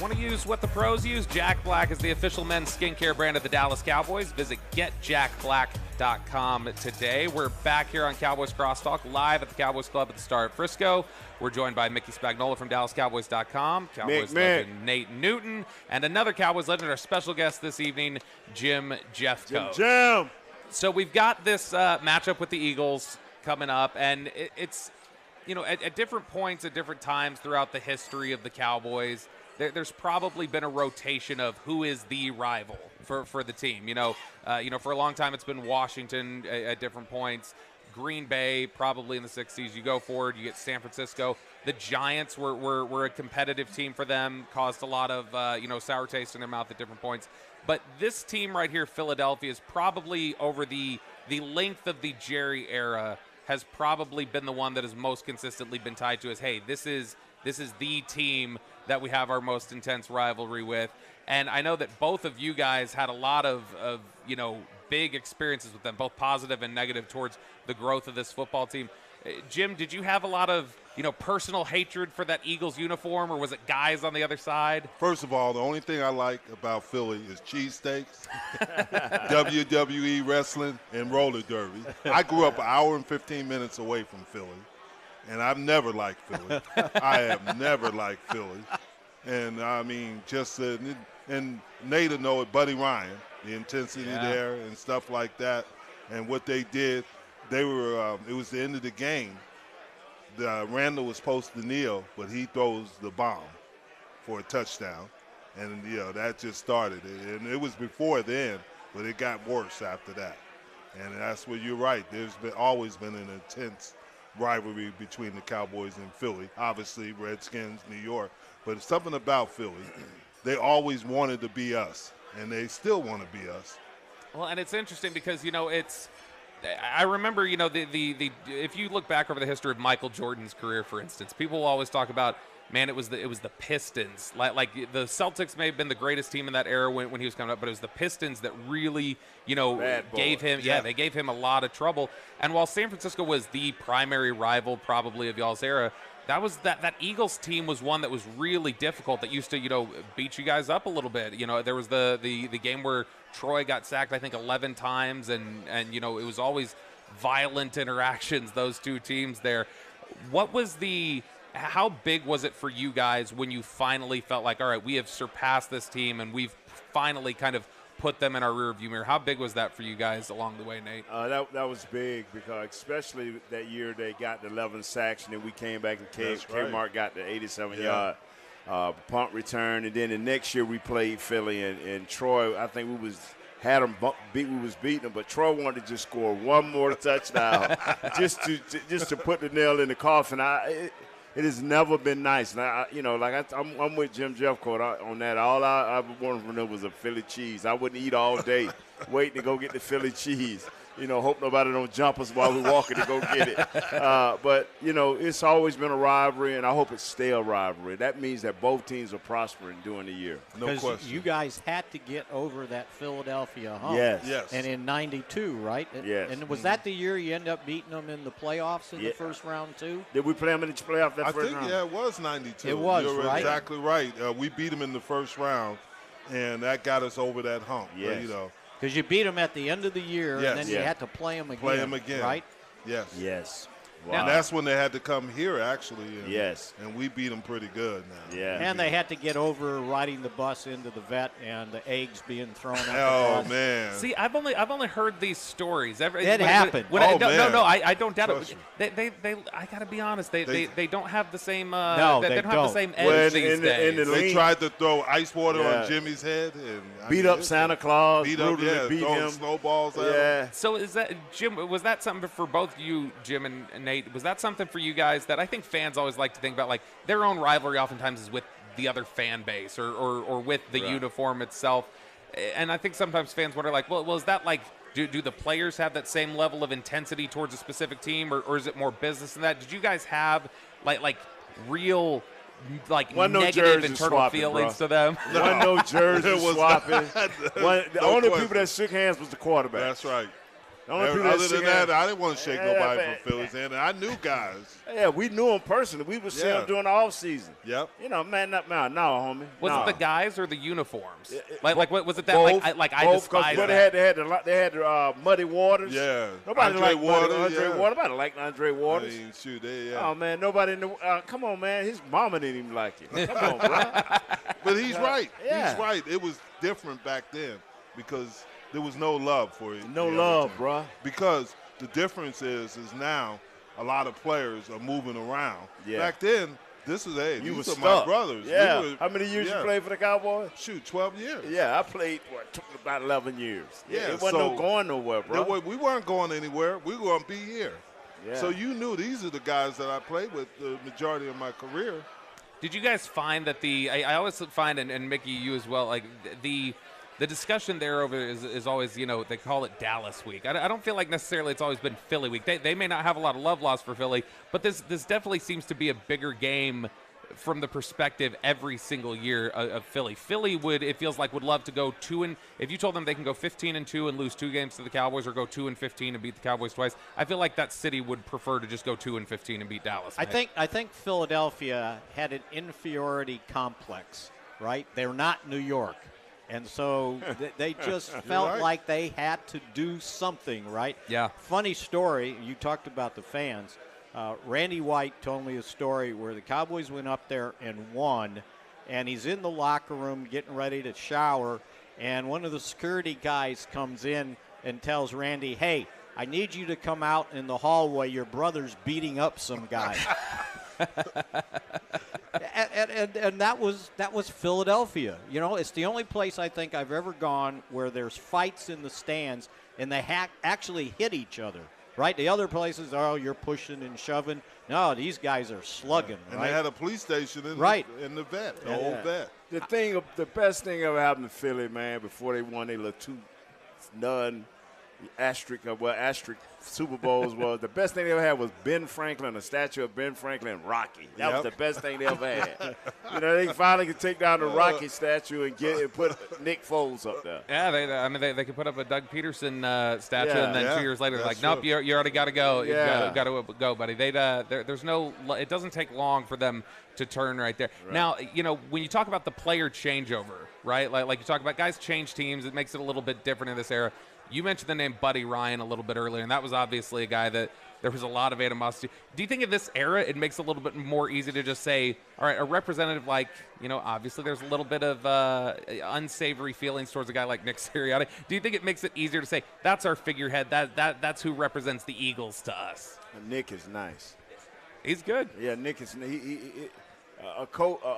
S3: Want to use what the pros use? Jack Black is the official men's skincare brand of the Dallas Cowboys. Visit getjackblack.com today. We're back here on Cowboys Crosstalk, live at the Cowboys Club at the Star at Frisco. We're joined by Mickey Spagnola from DallasCowboys.com, Cowboys legend Nate Newton, and another Cowboys legend, our special guest this evening, Jim Jeffcoat.
S4: Jim.
S3: So we've got this matchup with the Eagles coming up, and it's, you know, at different points, at different times throughout the history of the Cowboys, there's probably been a rotation of who is the rival for the team. You know, for a long time it's been Washington at different points, Green Bay probably in the 60s. You go forward, you get San Francisco. The Giants were a competitive team for them, caused a lot of sour taste in their mouth at different points. But this team right here, Philadelphia, is probably over the length of the Jerry era has probably been the one that has most consistently been tied to us. Hey, this is the team that we have our most intense rivalry with. And I know that both of you guys had a lot of big experiences with them, both positive and negative, towards the growth of this football team. Jim, did you have a lot of personal hatred for that Eagles uniform, or was it guys on the other side?
S5: First of all, the only thing I like about Philly is cheesesteaks, WWE wrestling, and roller derby. I grew up an hour and 15 minutes away from Philly, and I've never liked Philly. I have never liked Philly. And, I mean, and Nate will know it, Buddy Ryan, the intensity there and stuff like that, and what they did. They were. It was the end of the game. Randall was supposed to kneel, but he throws the bomb for a touchdown, and that just started it. And it was before then, but it got worse after that. And that's where you're right. There's always been an intense rivalry between the Cowboys and Philly. Obviously, Redskins, New York, but it's something about Philly. They always wanted to be us, and they still want to be us.
S3: Well, and it's interesting because I remember, if you look back over the history of Michael Jordan's career, for instance, people will always talk about, man, it was the Pistons. Like the Celtics may have been the greatest team in that era when he was coming up, but it was the Pistons that really, gave him, they gave him a lot of trouble. And while San Francisco was the primary rival probably of y'all's era, that Eagles team was one that was really difficult, that used to, beat you guys up a little bit. There was the game where Troy got sacked, I think, 11 times, and it was always violent interactions, those two teams there. How big was it for you guys when you finally felt like, all right, we have surpassed this team and we've finally kind of put them in our rearview mirror? How big was that for you guys along the way, Nate?
S4: That was big, because especially that year they got the 11 sacks, and then we came back and Kmart got the 87-yard punt return, and then the next year we played Philly and Troy. I think we was beating them, but Troy wanted to just score one more touchdown just to put the nail in the coffin. It has never been nice. And I'm with Jim Jeffcoat on that. All I wanted from them was a Philly cheese. I wouldn't eat all day waiting to go get the Philly cheese. Hope nobody don't jump us while we're walking to go get it. But it's always been a rivalry, and I hope it's stay a rivalry. That means that both teams are prospering during the year.
S6: No question. You guys had to get over that Philadelphia hump.
S4: Yes.
S6: And in 92, right?
S4: Yes.
S6: And was that the year you ended up beating them in the playoffs in the first round, too?
S4: Did we play them in the playoff that first round?
S5: I think, it was 92.
S6: It was,
S5: You're
S6: right?
S5: exactly right. We beat them in the first round, and that got us over that hump.
S4: Yes.
S6: Because you beat them at the end of the year, and then you had to play them again. Right?
S5: Yes.
S4: Yes. Wow.
S5: And that's when they had to come here, actually. And we beat them pretty good now.
S4: Yeah.
S6: And they had to get over riding the bus into the vet and the eggs being thrown at the bus.
S5: Man.
S3: See, I've only heard these stories.
S6: It happened.
S3: I don't doubt it. They I got to be honest. They don't have the same. They don't have the same edge these days.
S5: They tried to throw ice water on Jimmy's head and
S4: beat up Santa Claus.
S5: Beat
S4: throwing
S5: him. Snowballs at him.
S3: So is that, Jim? Was that something for both you, Jim and Nate? Was that something for you guys that I think fans always like to think about, like their own rivalry oftentimes is with the other fan base or with the uniform itself? And I think sometimes fans wonder, like, well, is that like, do the players have that same level of intensity towards a specific team, or is it more business than that? Did you guys have like real negative internal feelings to them?
S4: No jersey swapping. The only people that shook hands was the quarterback.
S5: That's right. Other than that, I didn't want to shake nobody from Philly's hand. And I knew guys.
S4: Yeah, we knew them personally. We would see them during the off season.
S5: Yep.
S4: You know, man, no, homie.
S3: Was it the guys or the uniforms? Like what was it that
S4: both,
S3: I despise that?
S4: They had the Muddy Waters.
S5: Yeah.
S4: Nobody liked
S5: Waters.
S4: Andre Waters. Nobody liked Andre Waters.
S5: I mean, shoot, yeah.
S4: Oh man, nobody knew. Come on, man. His mama didn't even like it. Come on, bro.
S5: But he's right.
S4: Yeah.
S5: He's right. It was different back then because there was no love for it.
S4: No love, bro.
S5: Because the difference is now a lot of players are moving around.
S4: Yeah.
S5: Back then, these are
S4: stuck.
S5: my brothers.
S4: Yeah. How many years you played for the Cowboys?
S5: Shoot, 12 years.
S4: Yeah, I played about 11 years.
S5: Yeah,
S4: it wasn't going nowhere, bro.
S5: We weren't going anywhere. We were going to be here.
S4: Yeah.
S5: So you knew these are the guys that I played with the majority of my career.
S3: Did you guys find that I always find, and Mickey, you as well, like the discussion there over is always, they call it Dallas week. I don't feel like necessarily it's always been Philly week. They may not have a lot of love lost for Philly, but this definitely seems to be a bigger game from the perspective every single year of Philly. Philly it feels like would love to go if you told them they can go 15-2 and lose 2 games to the Cowboys or go 2-15 and beat the Cowboys twice, I feel like that city would prefer to just go 2-15 and beat Dallas.
S6: I think Philadelphia had an inferiority complex, right? They're not New York. And so they just felt like they had to do something, right?
S3: Yeah.
S6: Funny story, you talked about the fans. Randy White told me a story where the Cowboys went up there and won, and he's in the locker room getting ready to shower, and one of the security guys comes in and tells Randy, hey, I need you to come out in the hallway. Your brother's beating up some guy. And that was Philadelphia. It's the only place I think I've ever gone where there's fights in the stands and they actually hit each other. Right? The other places, you're pushing and shoving. No, these guys are slugging.
S5: And
S6: right?
S5: they had a police station in the vet, the old vet.
S4: The best thing ever happened to Philly, man, before they won their little asterisk Super Bowls was the best thing they ever had was Ben Franklin, a statue of Ben Franklin and Rocky. That was the best thing they ever had. They finally could take down the Rocky statue and put Nick Foles up there.
S3: Yeah, they could put up a Doug Peterson statue, and then 2 years later, nope, you already got to go.
S4: Yeah.
S3: You got to go, buddy. There's no. It doesn't take long for them to turn right there. Right. Now, when you talk about the player changeover, right? Like you talk about guys change teams, it makes it a little bit different in this era. You mentioned the name Buddy Ryan a little bit earlier, and that was obviously a guy that there was a lot of animosity. Do you think in this era it makes it a little bit more easy to just say, all right, a representative like, obviously there's a little bit of unsavory feelings towards a guy like Nick Sirianni. Do you think it makes it easier to say, that's our figurehead, that's who represents the Eagles to us?
S4: Nick is nice.
S3: He's good.
S4: Yeah, Nick is a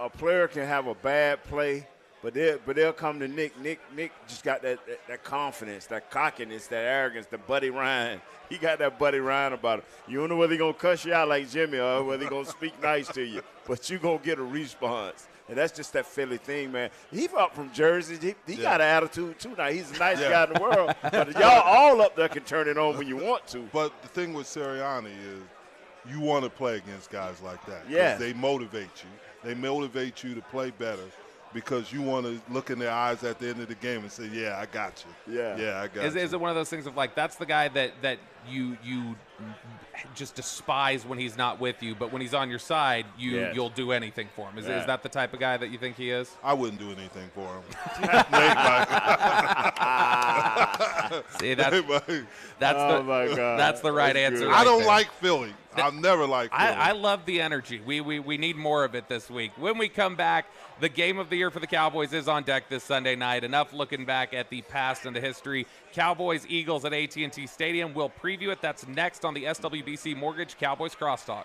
S4: player can have a bad play, but they'll come to Nick. Nick just got that confidence, that cockiness, that arrogance, the Buddy Ryan. He got that Buddy Ryan about him. You don't know whether he's going to cuss you out like Jimmy or whether he's going to speak nice to you, but you're going to get a response. And that's just that Philly thing, man. He up from Jersey. He got an attitude, too. Now, he's the nicest guy in the world. But y'all all up there can turn it on when you want to.
S5: But the thing with Sirianni is you want to play against guys like that.
S4: Yeah.
S5: They motivate you. They motivate you to play better because you want to look in their eyes at the end of the game and say, yeah, I got you. Yeah, I got you.
S3: Is it one of those things of like, that's the guy that you just despise when he's not with you, but when he's on your side, you'll do anything for him? Is that the type of guy that you think he is?
S5: I wouldn't do anything for him.
S3: See, that's the right answer.
S5: I don't like Philly. I'll never like Philly.
S3: I love the energy. We need more of it this week. When we come back, the game of the year for the Cowboys is on deck this Sunday night. Enough looking back at the past and the history. Cowboys-Eagles at AT&T Stadium. We'll preview it. That's next on the SWBC Mortgage Cowboys Crosstalk.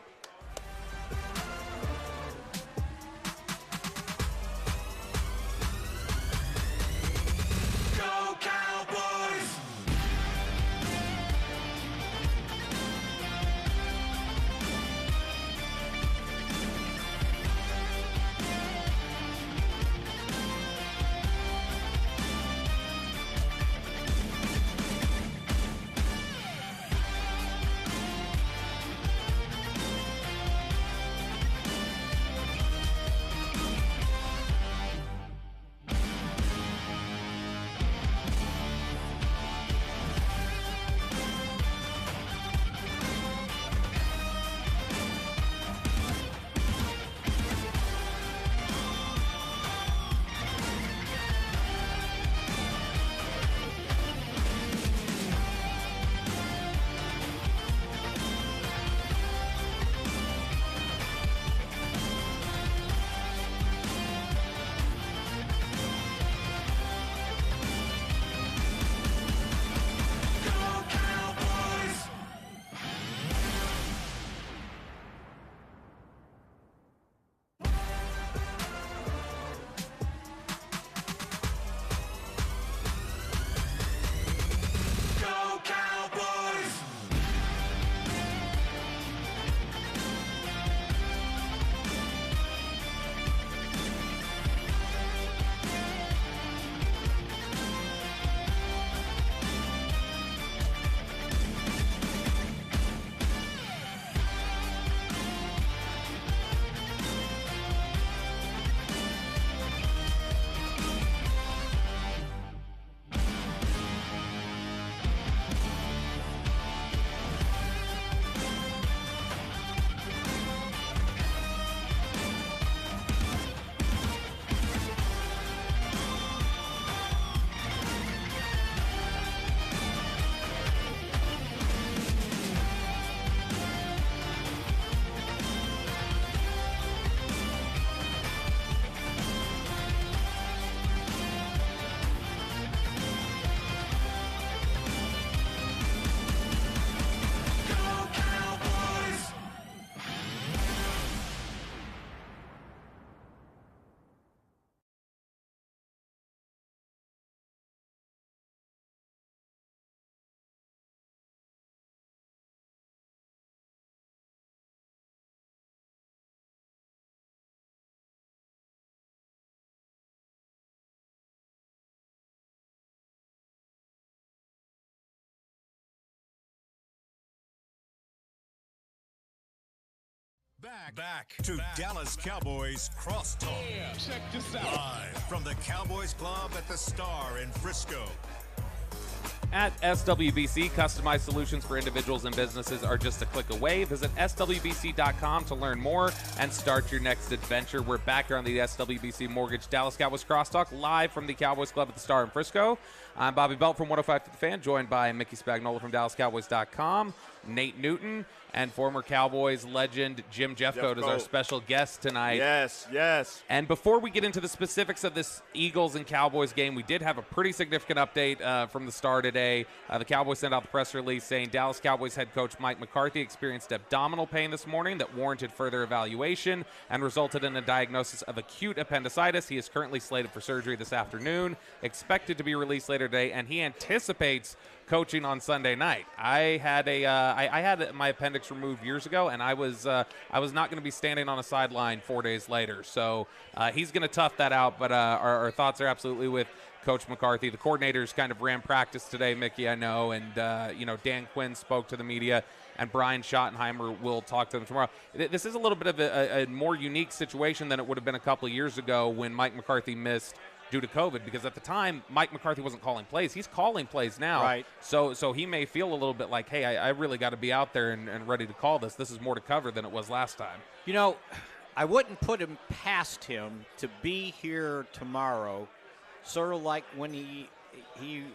S1: Back to Dallas Cowboys Crosstalk.
S2: Yeah, check this out.
S1: Live from the Cowboys Club at the Star in Frisco.
S3: At SWBC, customized solutions for individuals and businesses are just a click away. Visit SWBC.com to learn more and start your next adventure. We're back here on the SWBC Mortgage Dallas Cowboys Crosstalk, live from the Cowboys Club at the Star in Frisco. I'm Bobby Belt from 105 to the Fan, joined by Mickey Spagnola from DallasCowboys.com, Nate Newton, and former Cowboys legend Jim Jeffcoat is our special guest tonight.
S4: Yes.
S3: And before we get into the specifics of this Eagles and Cowboys game, we did have a pretty significant update from the Star today. The Cowboys sent out the press release saying Dallas Cowboys head coach Mike McCarthy experienced abdominal pain this morning that warranted further evaluation and resulted in a diagnosis of acute appendicitis. He is currently slated for surgery this afternoon, expected to be released later today, and he anticipates coaching on Sunday night. I had my appendix removed years ago, and I was not going to be standing on a sideline 4 days later. So he's going to tough that out. But our thoughts are absolutely with Coach McCarthy. The coordinators kind of ran practice today, Mickey, I know, and Dan Quinn spoke to the media, and Brian Schottenheimer will talk to them tomorrow. This is a little bit of a more unique situation than it would have been a couple of years ago when Mike McCarthy missed due to COVID, because at the time Mike McCarthy wasn't calling plays. He's calling plays now.
S6: Right.
S3: So he may feel a little bit like, hey, I really got to be out there and ready to call this. This is more to cover than it was last time.
S6: I wouldn't put him past him to be here tomorrow, sort of like when he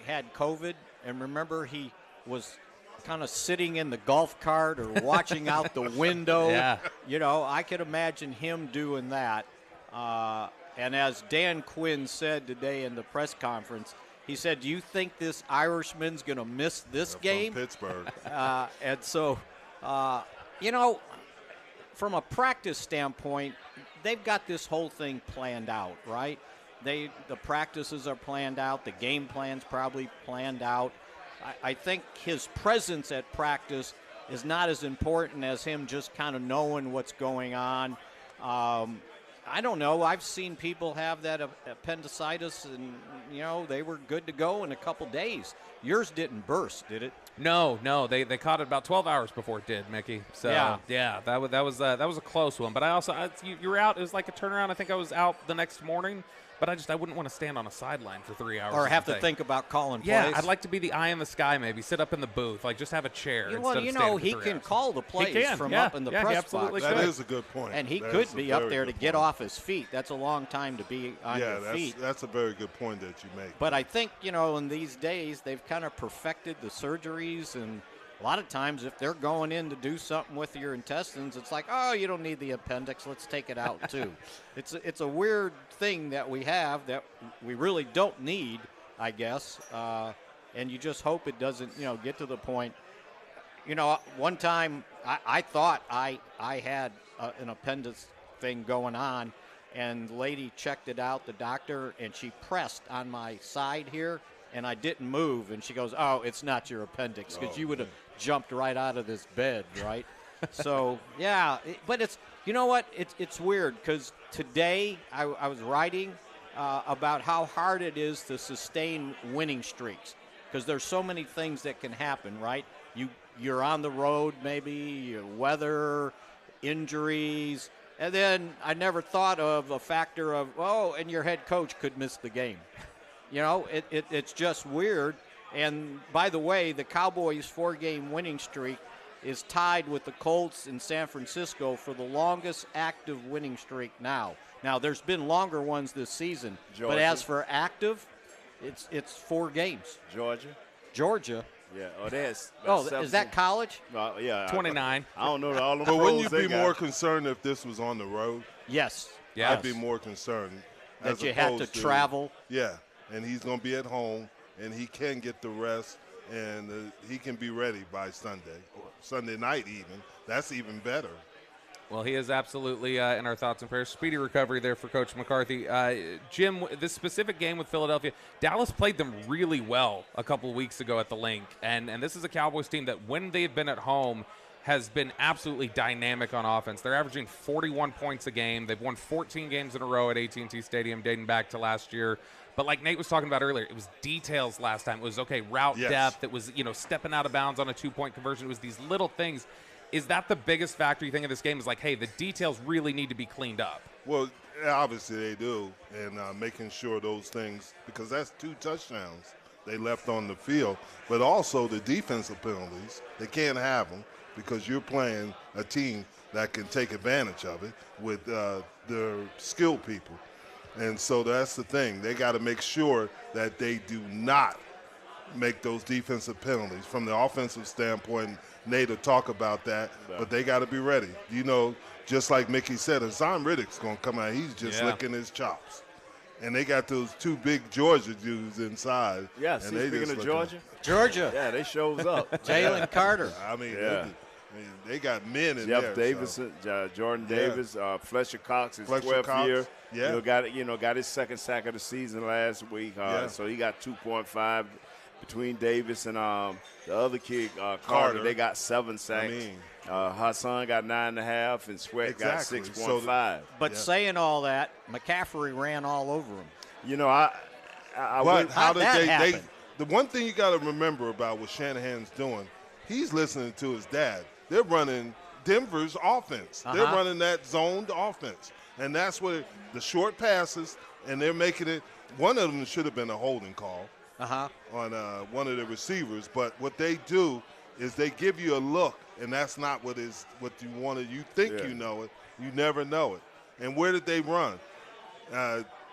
S6: had COVID, and remember he was kind of sitting in the golf cart or watching out the window.
S3: Yeah.
S6: I could imagine him doing that. And as Dan Quinn said today in the press conference, he said, do you think this Irishman's going to miss this game?
S5: From Pittsburgh.
S6: And so, from a practice standpoint, they've got this whole thing planned out, right? The practices are planned out. The game plan's probably planned out. I think his presence at practice is not as important as him just kind of knowing what's going on. I don't know. I've seen people have that appendicitis, and, they were good to go in a couple days. Yours didn't burst, did it?
S3: No. They caught it about 12 hours before it did, Mickey. So, yeah, that was a close one. But you were out. It was like a turnaround. I think I was out the next morning. But I wouldn't want to stand on a sideline for 3 hours.
S6: Or have to think about calling plays.
S3: Yeah, I'd like to be the eye in the sky, maybe. Sit up in the booth. Just have a chair.
S6: He can call the plays from up in the press box.
S5: That is a good point.
S6: And he could be up there to get off his feet. That's a long time to be on your feet.
S5: That's a very good point that you make.
S6: But I think, in these days, they've kind of perfected the surgeries, and a lot of times if they're going in to do something with your intestines, it's like, oh, you don't need the appendix. Let's take it out too. It's a weird thing that we have that we really don't need, I guess. And you just hope it doesn't, get to the point. One time I thought I had an appendix thing going on, and the lady checked it out, the doctor, and she pressed on my side here, and I didn't move, and she goes, oh, it's not your appendix, because you would have jumped right out of this bed, right? So, yeah, but it's, it's weird, because today I was writing about how hard it is to sustain winning streaks, because there's so many things that can happen, right? You're on the road, maybe, weather, injuries, and then I never thought of a factor of, and your head coach could miss the game. It's just weird. And by the way, the Cowboys' 4-game winning streak is tied with the Colts in San Francisco for the longest active winning streak now. Now, there's been longer ones this season, but as for active, it's 4 games. Georgia.
S4: Yeah. That's
S6: is that college?
S4: Yeah.
S3: 29.
S4: I don't know all the
S5: But wouldn't you
S4: pros
S5: be
S4: they
S5: more
S4: got.
S5: concerned if this was on the road?
S6: Yes.
S5: I'd be more concerned.
S6: That you had to travel.
S5: Yeah, and he's going to be at home, and he can get the rest, and he can be ready by Sunday night even. That's even better.
S3: Well, he is absolutely in our thoughts and prayers. Speedy recovery there for Coach McCarthy. Jim, this specific game with Philadelphia, Dallas played them really well a couple of weeks ago at the Link. And this is a Cowboys team that when they've been at home has been absolutely dynamic on offense. They're averaging 41 points a game. They've won 14 games in a row at AT&T Stadium dating back to last year. But like Nate was talking about earlier, it was details last time. It was, route depth. It was, stepping out of bounds on a 2-point conversion. It was these little things. Is that the biggest factor you think of this game is like, hey, the details really need to be cleaned up?
S5: Well, obviously they do, and making sure those things, because that's 2 touchdowns they left on the field, but also the defensive penalties, they can't have them because you're playing a team that can take advantage of it with their skilled people. And so that's the thing. They got to make sure that they do not make those defensive penalties. From the offensive standpoint, Nate will talk about that, but they got to be ready. You know, just like Mickey said, Hassan Riddick's going to come out. He's just licking his chops. And they got those 2 big Georgia dudes inside.
S4: Yeah,
S5: and they
S4: speaking of Georgia.
S6: Georgia.
S4: Yeah, they shows up.
S6: Jalen Carter.
S5: I mean, they got men in
S4: Jeff
S5: there.
S4: Davidson, Jordan Davis, Fletcher Cox, his 12th year.
S5: Yeah.
S4: Got his second sack of the season last week. So he got 2.5 between Davis and the other kid, Carter. They got 7 sacks. Hassan got 9.5, and Sweat got 6.5.
S6: But saying all that, McCaffrey ran all over him.
S4: You know, I
S5: but how did
S6: that happen?
S5: The one thing you got to remember about what Shanahan's doing, he's listening to his dad. They're running Denver's offense. They're running that zoned offense. And that's what the short passes, and they're making it. One of them should have been a holding call on one of the receivers. But what they do is they give you a look, and that's not what you wanted. You think you know it. You never know it. And where did they run?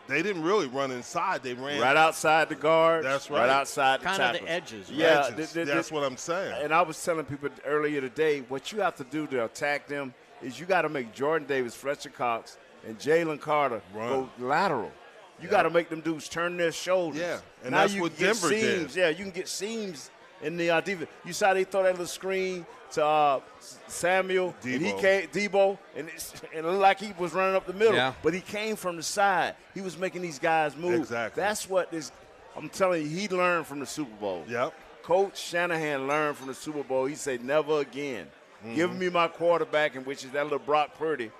S5: They didn't really run inside. They ran
S4: right outside the guard.
S5: That's right.
S4: Right outside the
S6: kind
S4: tackles.
S6: of the edges. Right?
S4: Yeah,
S5: that's what I'm saying.
S4: And I was telling people earlier today, what you have to do to attack them is you got to make Jordan Davis, Fletcher Cox, and Jalen Carter go lateral. You got to make them dudes turn their shoulders.
S5: Yeah, and
S4: now
S5: that's
S4: you
S5: what
S4: can get
S5: Denver
S4: seams.
S5: did.
S4: Yeah, you can get seams in the defense. You saw they throw that little screen to Samuel Debo, and it looked like he was running up the middle.
S3: Yeah.
S4: But he came from the side. He was making these guys move.
S5: Exactly.
S4: That's what this. I'm telling you, he learned from the Super Bowl.
S5: Yep.
S4: Coach Shanahan learned from the Super Bowl. He said, never again. Give me my quarterback, and which is that little Brock Purdy.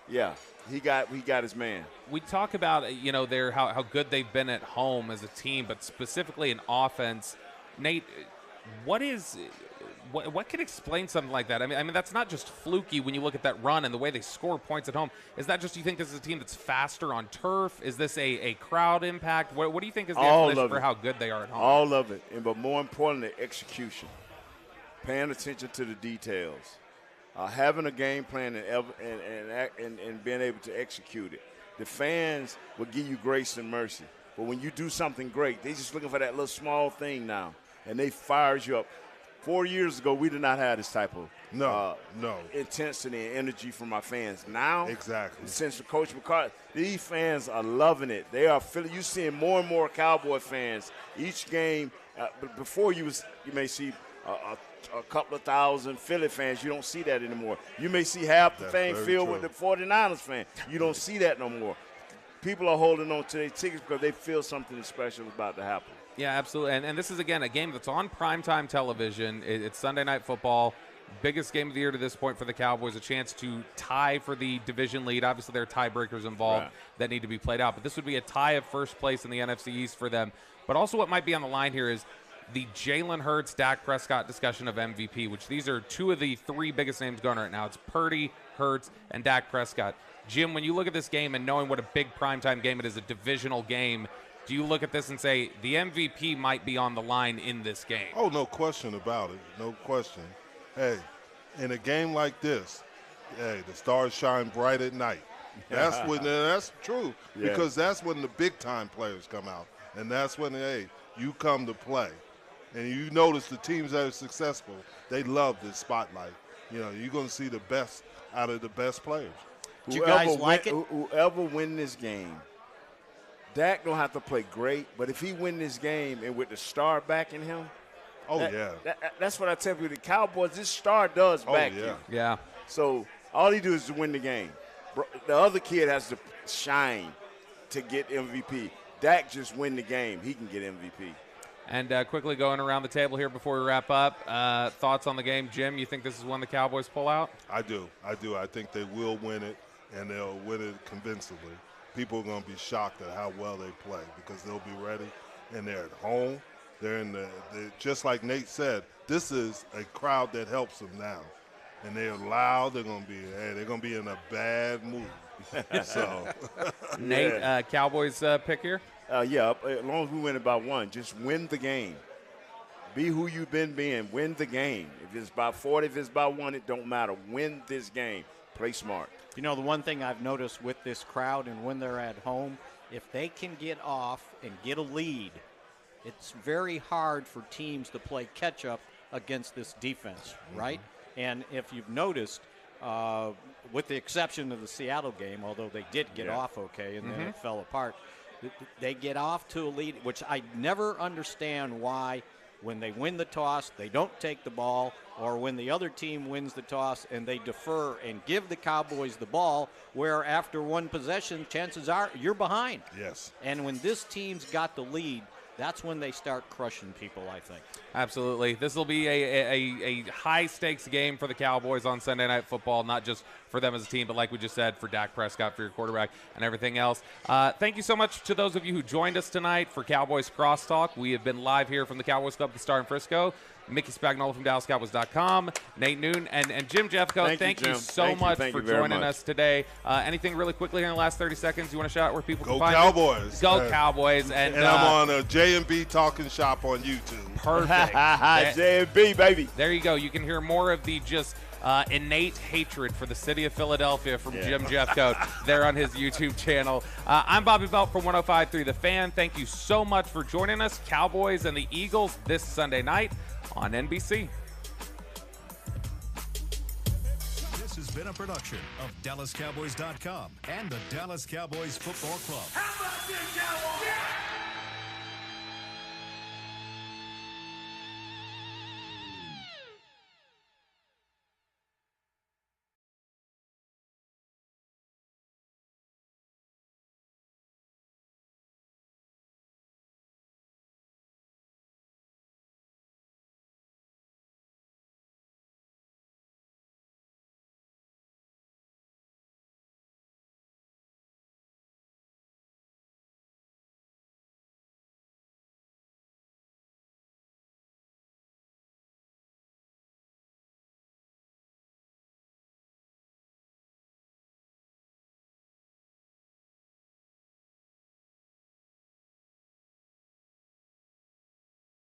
S4: Yeah, he got his man.
S3: We talk about, how good they've been at home as a team, but specifically in offense. Nate, what can explain something like that? I mean, that's not just fluky when you look at that run and the way they score points at home. Is that just you think this is a team that's faster on turf? Is this a crowd impact? What do you think is the explanation for how good they are at home?
S4: All of it, but more importantly, execution. Paying attention to the details. Having a game plan and being able to execute it. The fans will give you grace and mercy. But when you do something great, they're just looking for that little small thing now, and they fires you up. 4 years ago, we did not have this type of intensity and energy from our fans. Now, since the Coach McCarthy, these fans are loving it. They are feeling. You're seeing more and more Cowboy fans each game. Before you may see a couple of thousand Philly fans. You don't see that anymore. You may see half the thing filled with the 49ers fan. You don't see that no more. People are holding on to their tickets because they feel something special is about to happen.
S3: Yeah, absolutely. And this is, again, a game that's on primetime television. It's Sunday Night Football. Biggest game of the year to this point for the Cowboys, a chance to tie for the division lead. Obviously, there are tiebreakers involved that need to be played out. But this would be a tie of first place in the NFC East for them. But also what might be on the line here is the Jalen Hurts, Dak Prescott discussion of MVP, which these are 2 of the 3 biggest names going right now. It's Purdy, Hurts, and Dak Prescott. Jim, when you look at this game and knowing what a big primetime game it is, a divisional game, do you look at this and say the MVP might be on the line in this game?
S5: Oh, no question about it. No question. Hey, in a game like this, the stars shine bright at night. That's true because that's when the big-time players come out, and that's when, you come to play. And you notice the teams that are successful, they love this spotlight. You're going to see the best out of the best players.
S6: Do you guys like it?
S4: Whoever win this game, Dak don't have to play great, but if he win this game and with the star backing him, that's what I tell you. The Cowboys, this star does back you.
S3: Yeah.
S4: So all he do is to win the game. The other kid has to shine to get MVP. Dak just win the game. He can get MVP.
S3: And quickly going around the table here before we wrap up, thoughts on the game. Jim, you think this is one the Cowboys pull out?
S5: I do. I think they will win it, and they'll win it convincingly. People are going to be shocked at how well they play because they'll be ready, and they're at home. They're in just like Nate said, this is a crowd that helps them now. and they're loud, they're going to be in a bad mood. So,
S3: Nate, Cowboys pick here?
S4: Yeah, as long as we win about one, just win the game. Be who you've been being. Win the game. If it's by 40, if it's by 1, it don't matter. Win this game. Play smart.
S6: You know, the one thing I've noticed with this crowd and when they're at home, if they can get off and get a lead, it's very hard for teams to play catch-up against this defense, right? And if you've noticed, with the exception of the Seattle game, although they did get off okay and then it fell apart, they get off to a lead, which I never understand why when they win the toss, they don't take the ball, or when the other team wins the toss and they defer and give the Cowboys the ball, where after one possession, chances are you're behind.
S5: Yes.
S6: And when this team's got the lead, that's when they start crushing people, I think.
S3: Absolutely. This will be a high-stakes game for the Cowboys on Sunday Night Football, not just for them as a team, but like we just said, for Dak Prescott, for your quarterback, and everything else. Thank you so much to those of you who joined us tonight for Cowboys Crosstalk. We have been live here from the Cowboys Club, the Star in Frisco. Mickey Spagnola from DallasCowboys.com, Nate Noon, and Jim Jeffcoat. Thank you so much for joining us today. Anything really quickly in the last 30 seconds you want to shout out where people can find
S5: Cowboys.
S3: you? Go Cowboys. And
S5: I'm on a J&B Talking Shop on YouTube.
S3: Perfect.
S4: J&B, baby.
S3: There you go. You can hear more of the just innate hatred for the city of Philadelphia from Jim Jeffcoat there on his YouTube channel. I'm Bobby Belt from 105.3 The Fan. Thank you so much for joining us. Cowboys and the Eagles this Sunday night on NBC.
S1: This has been a production of DallasCowboys.com and the Dallas Cowboys Football Club.
S2: How about this, Cowboys?